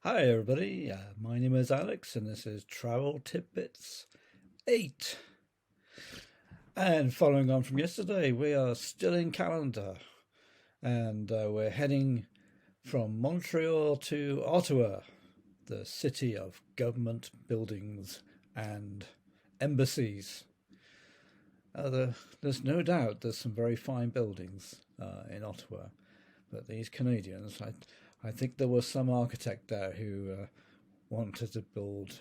Hi everybody, my name is Alex and this is Travel Tidbits 8. And following on from yesterday, we are still in calendar and we're heading from Montreal to Ottawa, the city of government buildings and embassies. There's no doubt there's some very fine buildings in Ottawa, but these Canadians, I think there was some architect there who wanted to build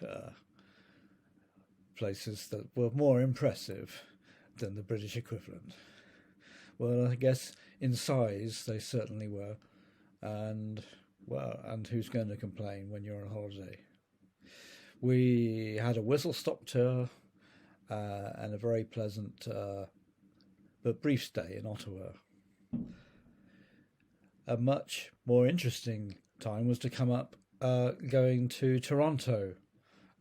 places that were more impressive than the British equivalent. Well, I guess in size they certainly were, and and who's going to complain when you're on holiday? We had a whistle-stop tour and a very pleasant but brief stay in Ottawa. A much more interesting time was to come up going to Toronto,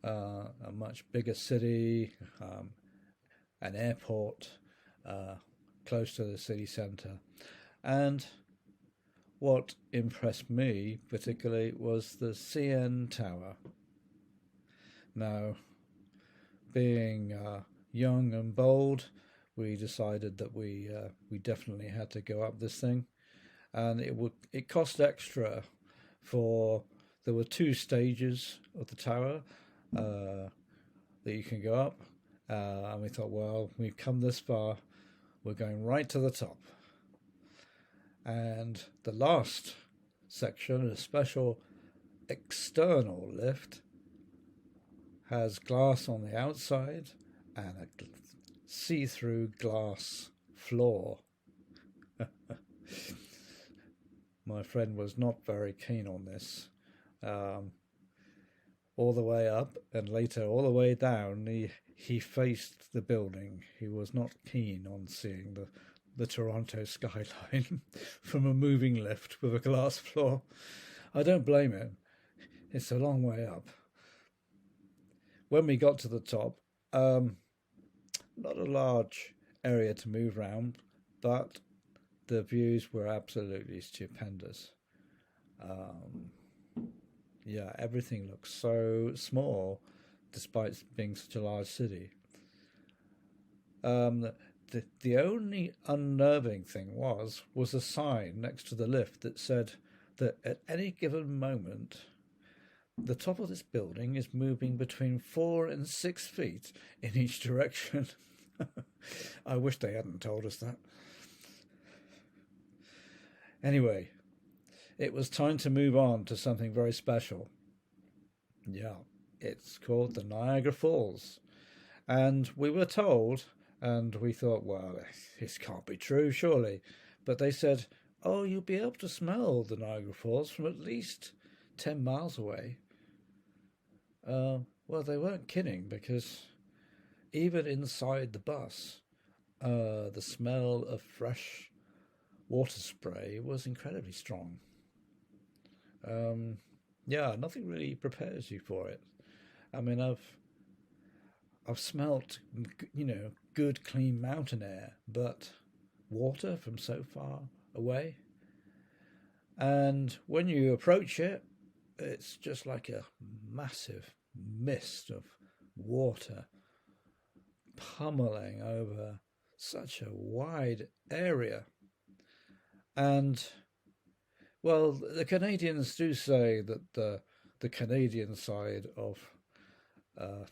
a much bigger city, an airport close to the city centre. And what impressed me particularly was the CN Tower. Now, being young and bold, we decided that we definitely had to go up this thing, and it cost extra for there were two stages of the tower that you can go up, and we thought, well, we've come this far, we're going right to the top. And the last section, a special external lift, has glass on the outside and a see-through glass floor. My friend was not very keen on this. All the way up and later all the way down, he faced the building. He was not keen on seeing the Toronto skyline from a moving lift with a glass floor. I don't blame him. It's a long way up. When we got to the top, not a large area to move around, but the views were absolutely stupendous. Yeah, everything looks so small despite being such a large city. The only unnerving thing was a sign next to the lift that said that at any given moment the top of this building is moving between 4 and 6 feet in each direction. I wish they hadn't told us that. Anyway, it was time to move on to something very special. Yeah, it's called the Niagara Falls. And we were told, and we thought, well, this can't be true, surely. But they said, oh, you'll be able to smell the Niagara Falls from at least 10 miles away. Well, they weren't kidding, because even inside the bus, the smell of fresh water spray was incredibly strong. Yeah, nothing really prepares you for it. I mean, I've smelt, good clean mountain air, but water from so far away. And when you approach it, it's just like a massive mist of water pummeling over such a wide area. And well, the Canadians do say that the Canadian side of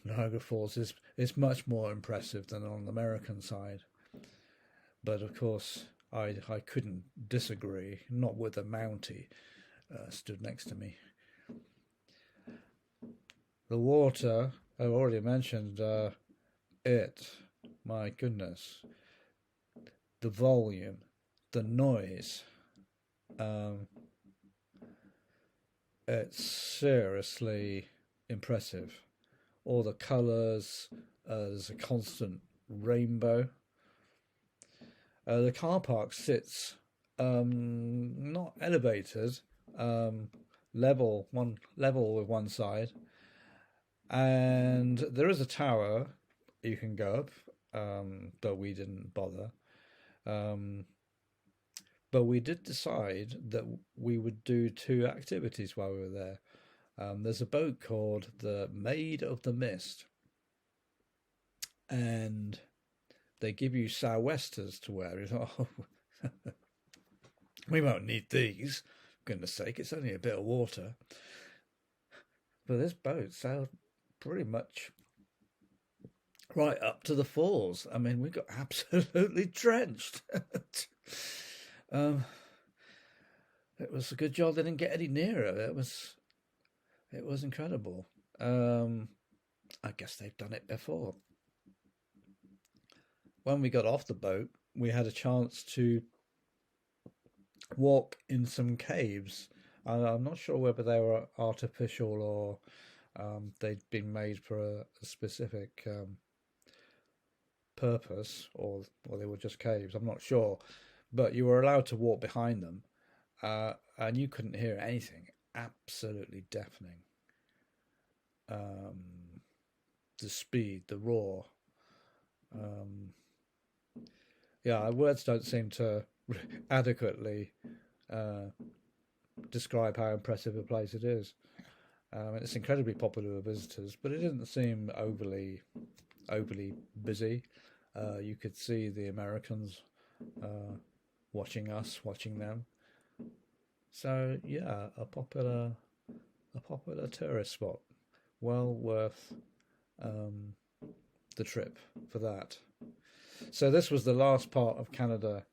Niagara Falls is much more impressive than on the American side. But of course, I couldn't disagree, not with the Mountie stood next to me. The water, I've already mentioned it. My goodness. The volume, the noise. It's seriously impressive. All the colours, there's a constant rainbow. The car park sits not elevated, level with one side, and there is a tower you can go up, but we didn't bother. But we did decide that we would do two activities while we were there. There's a boat called the Maid of the Mist, and they give you sou'westers to wear. It's like, oh, we won't need these. For goodness sake, it's only a bit of water. But this boat sailed pretty much right up to the falls. I mean, we got absolutely drenched. It was a good job they didn't get any nearer. It was incredible. I guess they've done it before. When we got off the boat, we had a chance to walk in some caves. I'm not sure whether they were artificial or they'd been made for a specific purpose, or they were just caves. I'm not sure, but you were allowed to walk behind them, and you couldn't hear anything. Absolutely deafening. The speed, the roar. Yeah, words don't seem to adequately describe how impressive a place it is. It's incredibly popular with visitors, but it didn't seem overly busy. You could see the Americans watching us, watching them. So yeah, a popular tourist spot. Well worth the trip for that. So this was the last part of Canada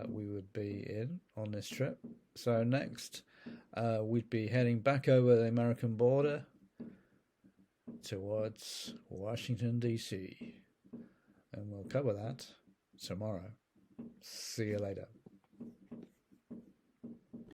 we would be in on this trip. So next we'd be heading back over the American border towards Washington, D.C. And we'll cover that tomorrow. See you later.